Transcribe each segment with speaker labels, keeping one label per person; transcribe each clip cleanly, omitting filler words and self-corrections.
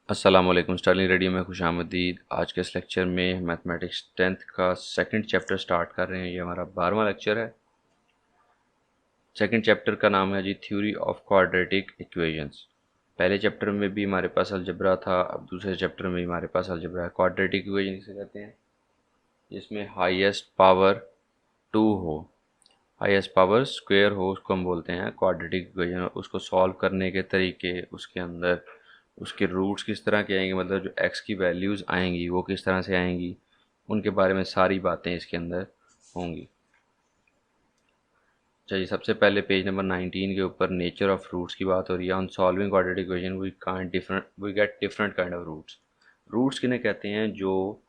Speaker 1: अस्सलामुअलैकुम। Starlink radio में खुशामदीद। आज के इस लेक्चर में मैथमेटिक्स 10th का सेकंड चैप्टर स्टार्ट कर रहे हैं। ये हमारा 12वां लेक्चर है। सेकंड चैप्टर का नाम है जी थ्योरी ऑफ क्वाड्रेटिक इक्वेशंस। पहले चैप्टर में भी हमारे पास अलजबरा था, अब दूसरे चैप्टर में भी हमारे पास अलजबरा है। क्वाड्रेटिक इक्वेशन किसे कहते हैं? जिसमें हाईएस्ट पावर 2 हो, हाईएस्ट पावर स्क्वायर हो, उसको हम बोलते हैं क्वाड्रेटिक इक्वेशन। उसको सॉल्व करने के तरीके, उसके अंदर उसके रूट्स किस तरह के आएंगे, मतलब जो एक्स की वैल्यूज़ आएंगी वो किस तरह से आएंगी, उनके बारे में सारी बातें इसके अंदर होंगी। चलिए, सबसे पहले पेज नंबर 19 के ऊपर नेचर ऑफ रूट्स की बात हो रही है। On solving quadratic equation we get different kind of roots. Roots किन्हें कहते हैं? जो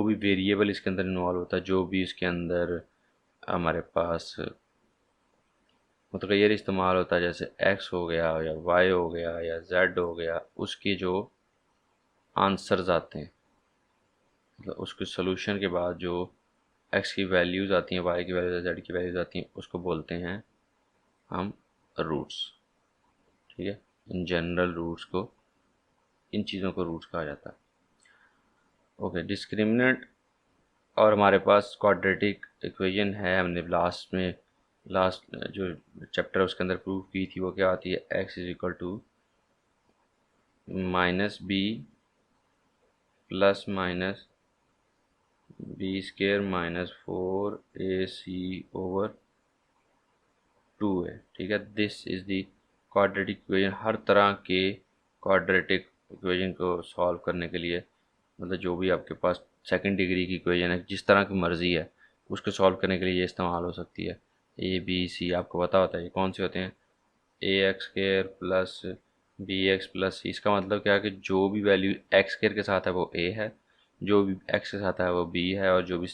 Speaker 1: भी वेरिएबल इसके अंदर इन्वॉल्व होता है, जो भी इसके अंदर हमारे पास मुतगैर इस्तेमाल होता है, जैसे एक्स हो गया या वाई हो गया या जेड हो गया, उसके जो आंसर्स आते हैं, मतलब उसके सोल्यूशन के बाद जो एक्स की वैल्यूज़ आती हैं, वाई की वैल्यूज़, जेड की वैल्यूज़ आती हैं, उसको बोलते हैं हम रूट्स। ठीक है, इन जनरल रूट्स को, इन चीज़ों को रूट्स कहा जाता है। Okay, discriminant. और हमारे पास क्वाड्रेटिक इक्वेशन है, हमने लास्ट जो चैप्टर उसके अंदर प्रूव की थी, वो क्या आती है? X is equal to minus B plus minus B square minus 4ac over 2 है। ठीक है, this is the quadratic equation. हर तरह के क्वाड्रेटिक इक्वेशन को सॉल्व करने के लिए, मतलब जो भी आपके पास सेकंड डिग्री की इक्वेशन है, जिस तरह की मर्ज़ी है, उसको सॉल्व करने के लिए ये इस्तेमाल हो सकती है। ए बी सी आपको पता होता है ये कौन से होते हैं? A x square plus b x plus c. इसका मतलब क्या है कि जो भी वैल्यू एक्स स्केयर के साथ है वो ए है, जो भी एक्स के साथ है वो बी है, और जो भी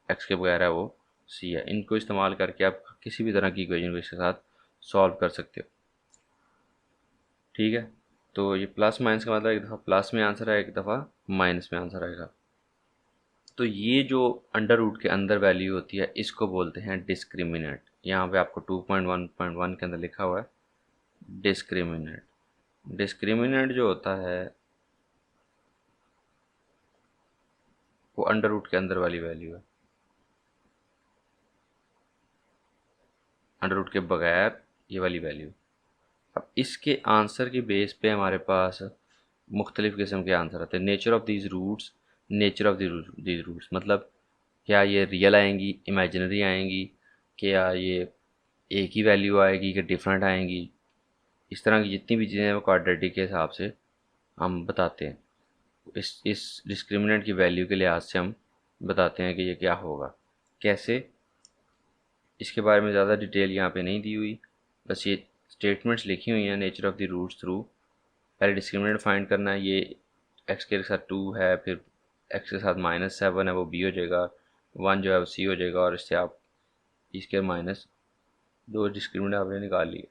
Speaker 1: एक्स के बगैर है वो सी है। इनको इस्तेमाल करके आप किसी भी तरह की इक्वेशन को इसके साथ सॉल्व कर सकते हो। ठीक है, तो ये प्लस माइनस का मतलब एक दफ़ा प्लस में आंसर है, एक दफ़ा माइनस में आंसर आएगा। तो ये जो अंडर रूट के अंदर वैल्यू होती है, इसको बोलते हैं डिस्क्रिमिनेंट। यहाँ पे आपको 2.1.1 के अंदर लिखा हुआ है डिस्क्रिमिनेंट। डिस्क्रिमिनेंट जो होता है वो अंडर रूट के अंदर वाली वैल्यू है, अंडर रूट के बगैर ये वाली वैल्यू। अब इसके आंसर की बेस पे हमारे पास मुख्तलिफ़ किस्म के आंसर आते हैं। Nature of these roots, nature of these roots मतलब क्या ये रियल आएंगी, इमेजिनरी आएंगी, क्या ये एक ही वैल्यू आएगी कि डिफरेंट आएंगी। इस तरह की जितनी भी चीज़ें हैं वो क्वाड्रेटिक के हिसाब से हम बताते हैं। इस डिस्क्रिमिनेंट की वैल्यू के लिहाज से हम बताते हैं कि ये क्या होगा, कैसे। इसके बारे में ज़्यादा डिटेल यहाँ पे नहीं दी हुई, बस ये स्टेटमेंट्स लिखी हुई हैं nature of the roots through. पहले डिस्क्रिमिनेंट फाइंड करना है। ये एक्स के साथ 2 है, फिर एक्स के साथ -7 है, वो बी हो जाएगा, 1 जो है वो सी हो जाएगा, और इससे आप इसके माइनस 2 डिस्क्रिमिनेंट आपने निकाल लिए।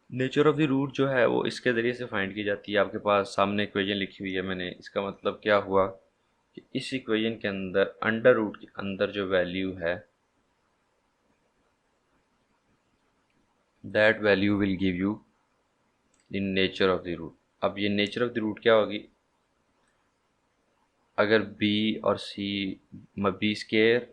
Speaker 1: नेचर ऑफ द रूट जो है वो इसके ज़रिए से फाइंड की जाती है। आपके पास सामने इक्वेशन लिखी हुई है मैंने, इसका मतलब क्या हुआ कि इस इक्वेशन के अंदर अंडर रूट के अंदर जो वैल्यू है, that value will give you the nature of the root. अब ये नेचर ऑफ द रूट क्या होगी? अगर बी और c, b square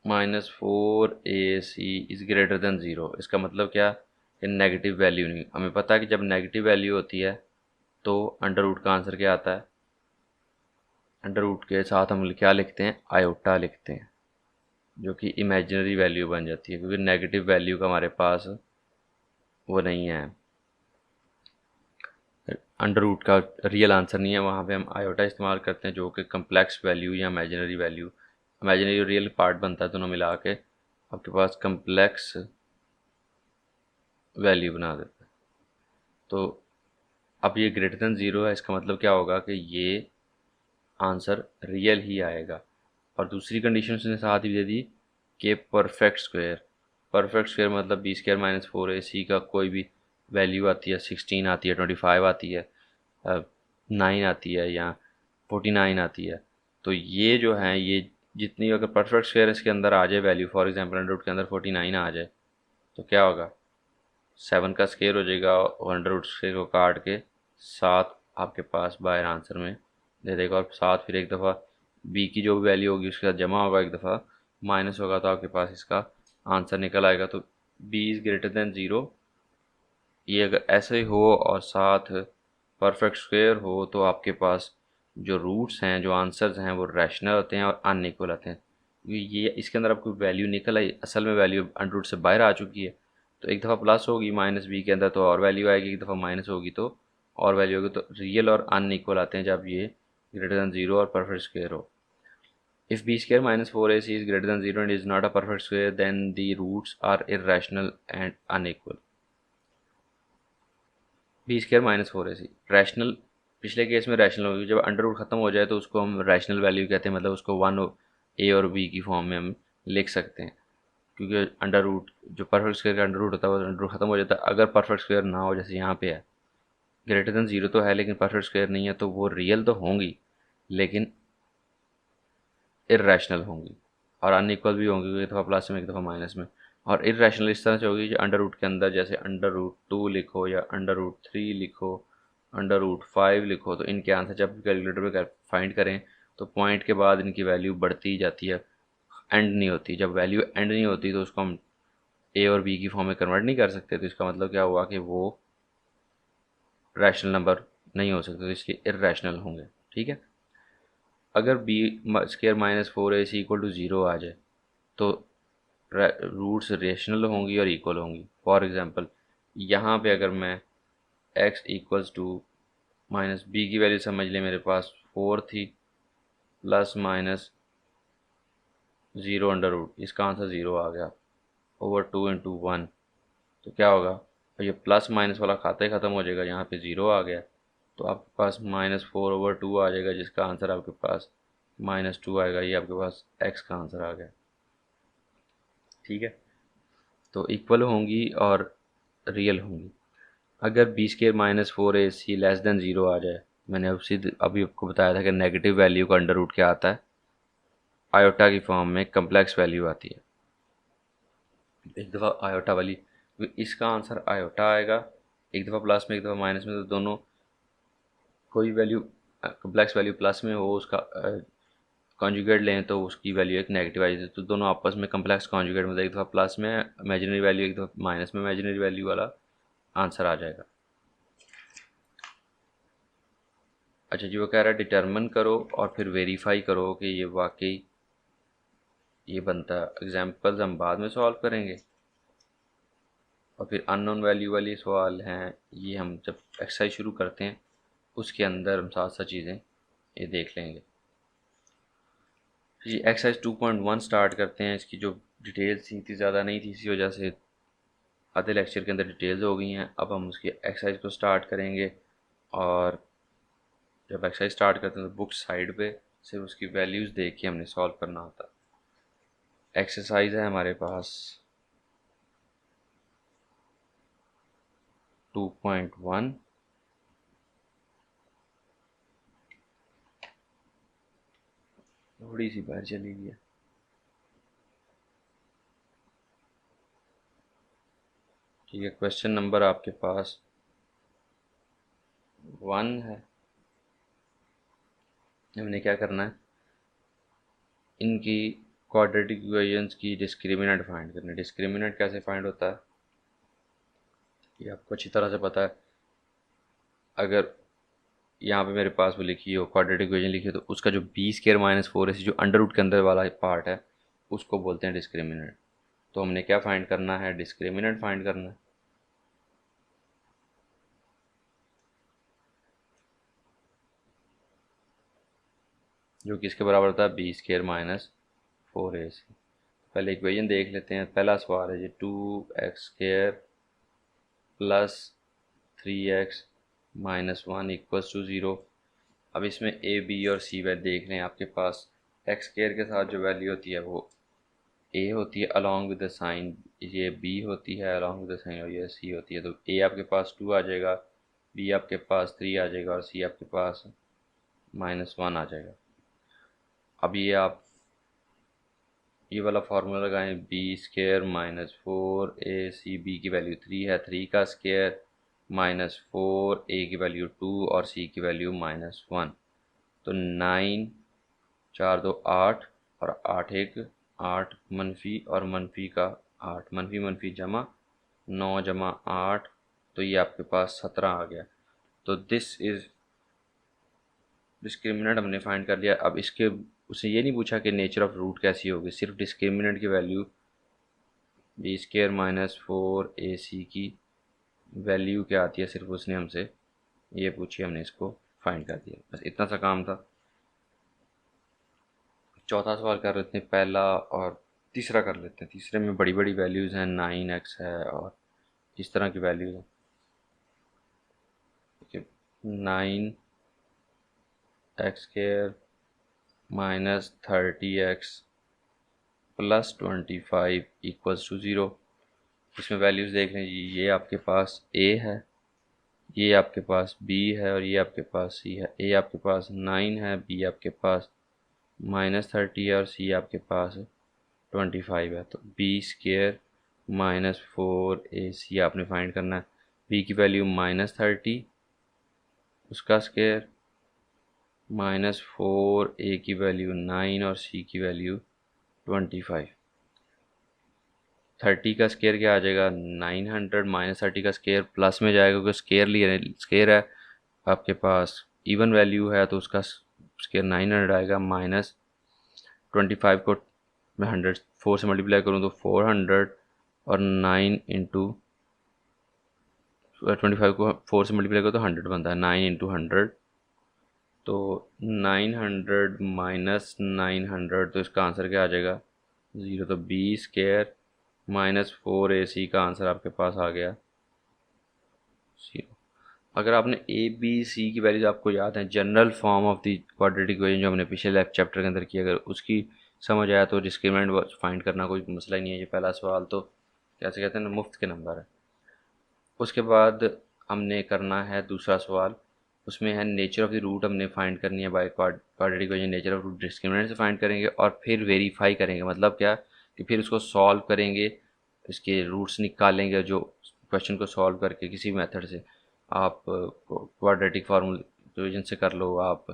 Speaker 1: -4ac is greater than 0, इसका मतलब क्या कि नेगेटिव वैल्यू नहीं। हमें पता है कि जब नेगेटिव वैल्यू होती है तो अंडर रूट का आंसर क्या आता है? अंडर रूट के साथ हम क्या लिखते हैं? आयोटा लिखते हैं, जो कि इमेजिनरी वैल्यू बन जाती है, क्योंकि नेगेटिव वैल्यू का हमारे पास वो नहीं है, अंडर रूट का रियल आंसर नहीं है। वहाँ पे हम आयोटा इस्तेमाल करते हैं, जो कि कम्प्लेक्स वैल्यू या इमेजिनरी वैल्यू, इमेजिनरी और रियल पार्ट बनता है, दोनों मिला के आपके पास कम्प्लेक्स वैल्यू बना देता है। तो अब ये ग्रेटर देन 0 है, इसका मतलब क्या होगा कि ये आंसर रियल ही आएगा। और दूसरी कंडीशन उसने साथ ही दे दी कि परफेक्ट स्क्वायर। परफेक्ट स्क्वायर मतलब बी स्क्वायर -4ac का कोई भी वैल्यू आती है, 16 आती है, 25 आती है, 9 आती है, या 49 आती है, तो ये जो हैं ये जितनी अगर परफेक्ट स्क्वायर इसके अंदर आ जाए value, for example under root के अंदर 49 आ जाए तो क्या होगा, 7 का स्क्वायर हो जाएगा और अंडर रूट स्क्वायर को काट के 7 आपके पास बाहर आंसर में दे देगा, और 7 फिर एक दफ़ा बी की जो भी वैल्यू होगी उसके साथ जमा होगा, एक दफ़ा माइनस होगा, तो आपके पास इसका आंसर निकल आएगा। तो B is greater than zero, ये अगर ऐसे ही हो और साथ परफेक्ट स्क्वायर हो तो आपके पास जो रूट्स हैं, जो आंसर्स हैं वो रैशनल होते हैं और अनइक्वल आते हैं। ये इसके अंदर आपको वैल्यू निकल आई, असल में वैल्यू अंडर रूट से बाहर आ चुकी है, तो एक दफ़ा प्लस होगी माइनस बी के अंदर तो और वैल्यू आएगी, एक दफ़ा माइनस होगी तो और वैल्यू होगी। तो रियल और अनइक्वल आते हैं जब ये ग्रेटर दैन ज़ीरो और परफेक्ट स्क्वायर हो। If B square minus 4ac is greater than zero and is not a perfect square then the roots are irrational and unequal. B square minus 4ac rational, पिछले case में rational होगी, जब under root ख़त्म हो जाए तो उसको हम रैशनल वैल्यू कहते हैं, मतलब उसको वन ए और बी की फॉर्म में हम लिख सकते हैं, क्योंकि अंडर रूट जो परफेक्ट स्क्वायर का अंडर रूट होता है वो अंडर रूट ख़त्म हो जाता है। अगर परफेक्ट स्क्वायर ना हो, जैसे यहाँ पे है ग्रेटर दैन ज़ीरो तो है लेकिन परफेक्ट स्क्वायर नहीं है, तो वो रियल तो होंगी लेकिन इर्रेशनल होंगी और अनइक्वल भी होंगी, एक दफ़ा प्लस में एक दफ़ा माइनस में। और इर्रेशनल इस तरह से होगी कि अंडर रूट के अंदर जैसे अंडर रूट 2 लिखो या अंडर रूट 3 लिखो, अंडर रूट 5 लिखो, तो इनके आंसर जब भी कैलकुलेटर पे फाइंड करें तो पॉइंट के बाद इनकी वैल्यू बढ़ती ही जाती है, एंड नहीं होती। जब वैल्यू एंड नहीं होती तो उसको हम ए और बी की फॉर्म में कन्वर्ट नहीं कर सकते, तो इसका मतलब क्या हुआ कि वो रैशनल नंबर नहीं हो सकते, तो इसलिए इर्रेशनल होंगे। ठीक है, अगर b square minus 4ac equal to zero आ जाए तो रूट्स रेशनल होंगी और इक्वल होंगी। फॉर एग्जांपल यहाँ पे अगर मैं x equals to minus B की वैल्यू समझ लें, मेरे पास 4 थी plus minus zero under root, इसका आंसर ज़ीरो आ गया ओवर 2 × 1, तो क्या होगा, और ये प्लस माइनस वाला खाता ही ख़त्म हो जाएगा, यहाँ पे ज़ीरो आ गया तो आपके पास -4/2 आ जाएगा, जिसका आंसर आपके पास -2 आएगा। ये आपके पास x का आंसर आ गया। ठीक है, तो इक्वल होंगी और रियल होंगी। अगर b square minus 4ac less than zero आ जाए, मैंने अभी आपको बताया था कि नेगेटिव वैल्यू का अंडर रूट क्या आता है, आयोटा की फॉर्म में कम्प्लेक्स वैल्यू आती है, एक दफ़ा आयोटा वाली, इसका आंसर आयोटा आएगा, एक दफ़ा प्लस में एक दफ़ा माइनस में, तो दोनों कोई वैल्यू कम्प्लेक्स वैल्यू प्लस में हो उसका कॉन्जुगेट लें तो उसकी वैल्यू एक नेगेटिव आ जाती है, तो दोनों आपस में कम्प्लेक्स कॉन्जुगेट, मतलब एक दफ़ा प्लस में इमेजिनरी वैल्यू एक दफ़ा माइनस में इमेजिनरी वैल्यू वाला आंसर आ जाएगा। अच्छा जी, वो कह रहा है डिटर्मिन करो और फिर वेरीफाई करो कि ये वाकई ये बनता है। एग्जांपल्स हम बाद में सॉल्व करेंगे और फिर अननोन वैल्यू वाली सवाल हैं, ये हम जब एक्सरसाइज शुरू करते हैं उसके अंदर हम साथ साथ चीज़ें ये देख लेंगे। जी एक्सरसाइज 2.1 स्टार्ट करते हैं। इसकी जो डिटेल्स थी इतनी ज़्यादा नहीं थी, इसी वजह से आधे लेक्चर के अंदर डिटेल्स हो गई हैं। अब हम उसकी एक्सरसाइज को स्टार्ट करेंगे, और जब एक्सरसाइज स्टार्ट करते हैं तो बुक साइड पे सिर्फ उसकी वैल्यूज़ देख के हमने सॉल्व करना होता। एक्सरसाइज है हमारे पास 2.1, थोड़ी सी बाहर चली गई है। ठीक है, क्वेश्चन नंबर आपके पास 1 है। हमने क्या करना है, इनकी क्वाड्रेटिक इक्वेशंस की डिस्क्रिमिनेंट फाइंड करनी है। डिस्क्रिमिनेंट कैसे फाइंड होता है ये आपको अच्छी तरह से पता है। अगर यहाँ पे मेरे पास वो लिखी हो क्वाड्रेटिक इक्वेशन लिखी हो, तो उसका जो बी स्क्वायर माइनस 4ac जो अंडर रूट के अंदर वाला पार्ट है उसको बोलते हैं डिस्क्रिमिनेंट। तो हमने क्या फाइंड करना है, डिस्क्रिमिनेंट फाइंड करना है। जो कि इसके बराबर होता है बी स्क्वायर माइनस 4ac। पहले इक्वेशन देख लेते हैं। पहला सवाल है जी 2x² plus 3x minus 1 equals to zero. अब इसमें ए बी और सी वैल्यू देख लें। आपके पास x² के साथ जो वैल्यू होती है वो ए होती है अलॉन्ग विद द साइन, ये बी होती है अलॉन्ग विद द साइन, और ये सी होती है। तो ए आपके पास 2 आ जाएगा, बी आपके पास 3 आ जाएगा और सी आपके पास -1 आ जाएगा। अब ये आप ये वाला फार्मूला लगाएं, B square minus 4ac, B की वैल्यू 3 है, 3 का स्केयर माइनस 4a की वैल्यू 2 और c की वैल्यू -1। तो 9 4 2 8 और 8 1 8 मनफी और मनफी का 8, मनफी मनफी जमा 9 जमा 8, तो ये आपके पास 17 आ गया। तो दिस इज़ डिस्क्रिमिनेंट हमने फाइंड कर लिया। अब इसके उसे ये नहीं पूछा कि नेचर ऑफ रूट कैसी होगी, सिर्फ डिस्क्रिमिनेंट की value B square minus 4ac की वैल्यू क्या आती है, सिर्फ उसने हमसे ये पूछी, हमने इसको फाइंड कर दिया। बस इतना सा काम था। चौथा सवाल कर लेते हैं, पहला और तीसरा कर लेते हैं। तीसरे में बड़ी बड़ी वैल्यूज़ हैं, 9x है और इस तरह की वैल्यूज़ हैं। ठीक है, 9x square minus 30x plus 25 equals to 0। इसमें वैल्यूज़ देख लें जी, ये आपके पास a है, ये आपके पास b है और ये आपके पास c है। a आपके पास 9 है, b आपके पास -30 है और c आपके पास 25 है। तो b स्केयर माइनस 4ac आपने फाइंड करना है। b की वैल्यू -30, उसका स्केयर -4a की वैल्यू 9 और c की वैल्यू 25। 30 का स्केयर क्या आ जाएगा, 900 -30 का स्केयर प्लस में जाएगा क्योंकि स्केयर लिए स्केयर है आपके पास, इवन वैल्यू है तो उसका स्केयर 900 आएगा। -25 को मैं 104 से मल्टीप्लाई करूँ तो 400 और 9 इंटू 25 को 4 से मल्टीप्लाई करो तो 100 बनता है, 9 इंटू 100 तो 900 माइनस 900, तो इसका आंसर क्या आ जाएगा, 0। तो बी स्केयर माइनस 4ac का आंसर आपके पास आ गया 0। अगर आपने ए बी सी की वैल्यूज आपको याद है, general form of the quadratic equation जो हमने पिछले चैप्टर के अंदर किया, अगर उसकी समझ आया तो डिस्क्रिमिनेंट फाइंड करना कोई मसला ही नहीं है। ये पहला सवाल तो कैसे कहते हैं ना, मुफ्त के नंबर है। उसके बाद हमने करना है दूसरा सवाल, उसमें है नेचर ऑफ द रूट हमने फाइंड करनी है by quadratic equation. Nature of root discriminant से फाइंड करेंगे और फिर वेरीफाई करेंगे, मतलब क्या कि फिर उसको सॉल्व करेंगे, इसके रूट्स निकालेंगे। जो क्वेश्चन को सॉल्व करके किसी मेथड से, आप क्वाड्रेटिक फार्मूलेशन से कर लो, आप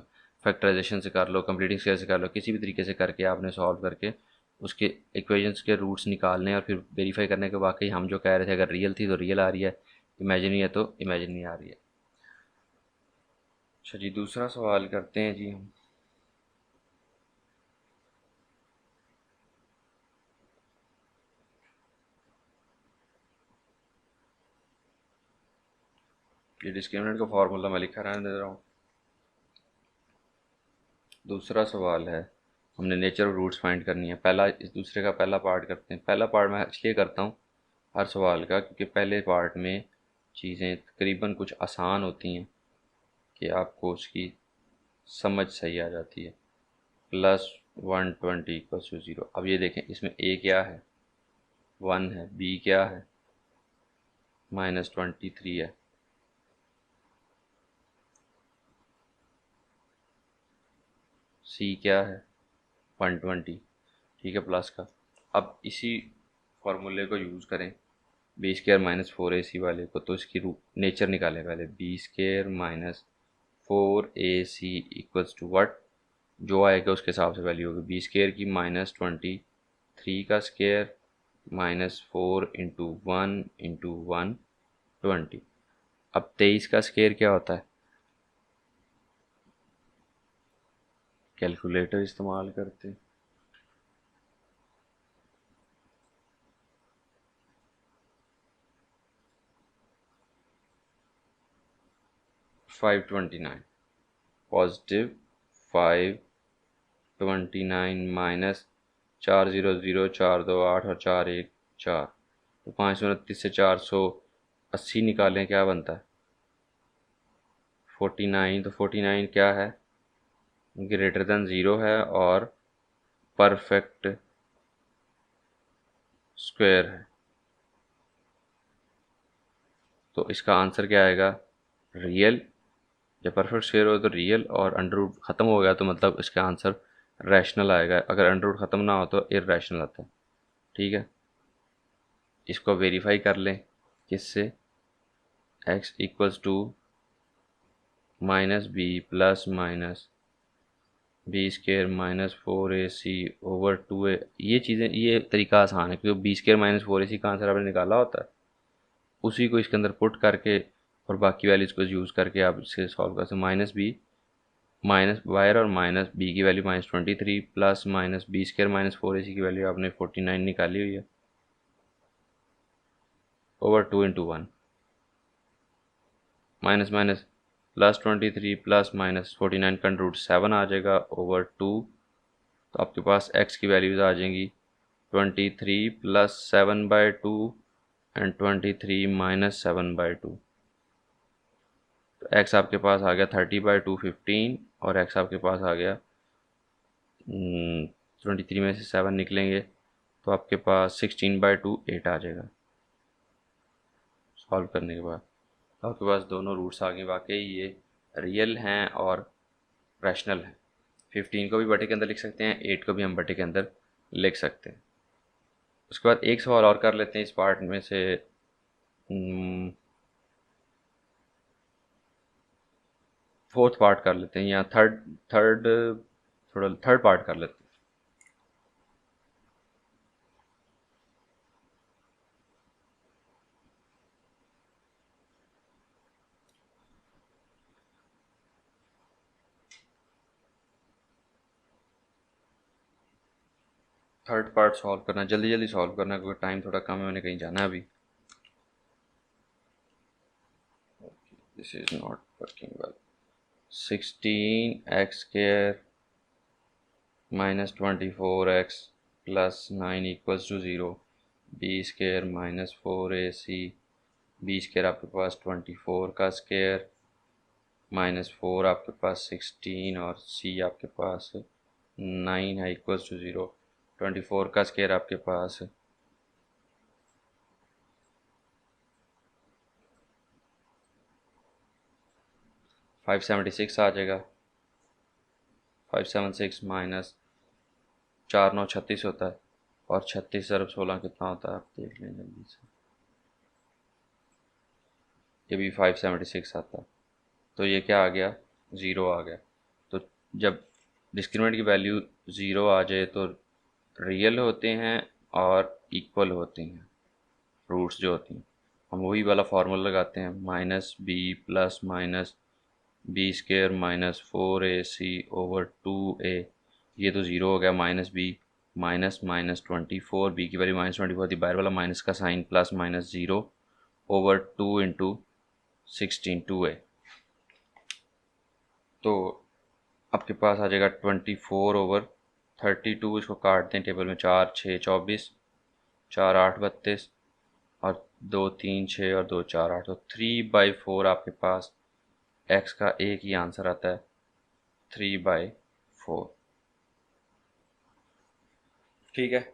Speaker 1: फैक्टराइजेशन से कर लो, कंप्लीटिंग स्केयर से कर लो, किसी भी तरीके से करके आपने सॉल्व करके उसके इक्वेशंस के रूट्स निकालने और फिर वेरीफाई करने के वाकई हम जो कह रहे थे अगर रियल थी तो रियल आ रही है, इमेजिनरी है तो इमेजिनरी आ रही है। अच्छा जी, दूसरा सवाल करते हैं जी हम। ये डिस्क्रिमिनेंट का फार्मूला मैं लिखा रहने दे रहा हूँ। दूसरा सवाल है, हमने नेचर ऑफ रूट्स फाइंड करनी है। पहला, इस दूसरे का पहला पार्ट करते हैं। पहला पार्ट मैं इसलिए करता हूँ हर सवाल का क्योंकि पहले पार्ट में चीज़ें तकरीबन कुछ आसान होती हैं कि आपको उसकी समझ सही आ जाती है। +120 = 0। अब ये देखें, इसमें a क्या है, 1 है, b क्या है, -23 है, c क्या है, 120, ठीक है, प्लस का। अब इसी फार्मूले को यूज़ करें बी स्केयर -4ac वाले को, तो इसकी नेचर निकालें पहले। B square -4ac equals to what, जो आएगा उसके हिसाब से वैल्यू होगी। बी स्केयर की -23 का स्केयर -4 इंटू 1 इंटू 120। अब 23 का स्केयर क्या होता है, कैलकुलेटर इस्तेमाल करते हैं। +529 +529 माइनस 400 428 और 41 4, तो 529 से 480 निकालें, क्या बनता है 49। तो 49 क्या है, ग्रेटर देन 0 है और परफेक्ट स्क्वायर है। तो इसका आंसर क्या आएगा, रियल। जब परफेक्ट स्क्वायर हो तो रियल और अंडर रूट ख़त्म हो गया तो मतलब इसका आंसर रैशनल आएगा, अगर अंडर रूट ख़त्म ना हो तो इर्रेशनल आता है। ठीक है, इसको वेरीफाई कर लें किससे, x equals to minus B plus minus B square minus 4ac/2a। ये चीज़ें, ये तरीका आसान है क्योंकि बी स्केयर माइनस 4ac का आंसर आपने निकाला होता है, उसी को इसके अंदर पुट करके और बाकी वैल्यूज़ को यूज़ करके आप इसे सॉल्व कर सकते। माइनस बी माइनस वायर और माइनस बी की value -23 plus minus B square minus 4ac की वैल्यू आपने 49 निकाली हुई है, over 2 × 1 minus minus +23 plus minus 49 का √7 आ जाएगा ओवर 2। तो आपके पास x की वैल्यूज़ आ जाएंगी 23 प्लस 7/2 एंड 23 माइनस 7/2। तो x आपके पास आ गया 30/2 15 और x आपके पास आ गया 23 में से 7 निकलेंगे तो आपके पास 16/2 8 आ जाएगा सॉल्व करने के बाद। तो आपके पास दोनों रूट्स आ गए, वाकई ये रियल हैं और रैशनल हैं। 15 को भी बटे के अंदर लिख सकते हैं, 8 को भी हम बटे के अंदर लिख सकते हैं। उसके बाद एक सवाल और कर लेते हैं इस पार्ट में से, फोर्थ पार्ट कर लेते हैं या थर्ड थर्ड थोड़ा थर्ड पार्ट कर लेते हैं। थर्ड पार्ट सॉल्व करना, जल्दी जल्दी सॉल्व करना क्योंकि टाइम थोड़ा कम है, मैंने कहीं जाना है अभी। This is not working well. 16x² -24x plus 9 equals to 0, b² -4ac, b² आपके पास 24 का स्क्वायर -4 आपके पास 16 और c आपके पास 9 है इक्वल्स टू 0। 24 का स्क्वायर आपके पास 576 आ जाएगा। 576 माइनस 4 9 36 होता है और 36 × 16 कितना होता है आप देख लें जल्दी से, ये भी 576 आता है। तो ये क्या आ गया, 0 आ गया। तो जब डिस्क्रिमिनेंट की वैल्यू 0 आ जाए तो रियल होते हैं और इक्वल होते हैं रूट्स जो होती हैं। हम वही वाला फार्मूला लगाते हैं, -b plus minus b² -4ac/2a। ये तो 0 हो गया, -b माइनस -24, b की वैल्यू -24 थी, बाहर वाला माइनस का साइन प्लस -0/2 × 16 2a। तो आपके पास आ जाएगा 24/32। इसको काट दें टेबल में, 4 6 24, 4 8 32 और 2 3 6 और 2 4 8। तो 3/4 आपके पास x का एक ही आंसर आता है, 3/4। ठीक है,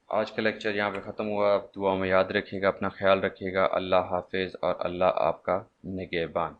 Speaker 1: आज का लेक्चर यहाँ पे ख़त्म हुआ। आप दुआ में याद रखिएगा, अपना ख्याल रखिएगा। अल्लाह हाफिज़ और अल्लाह आपका निगहबान।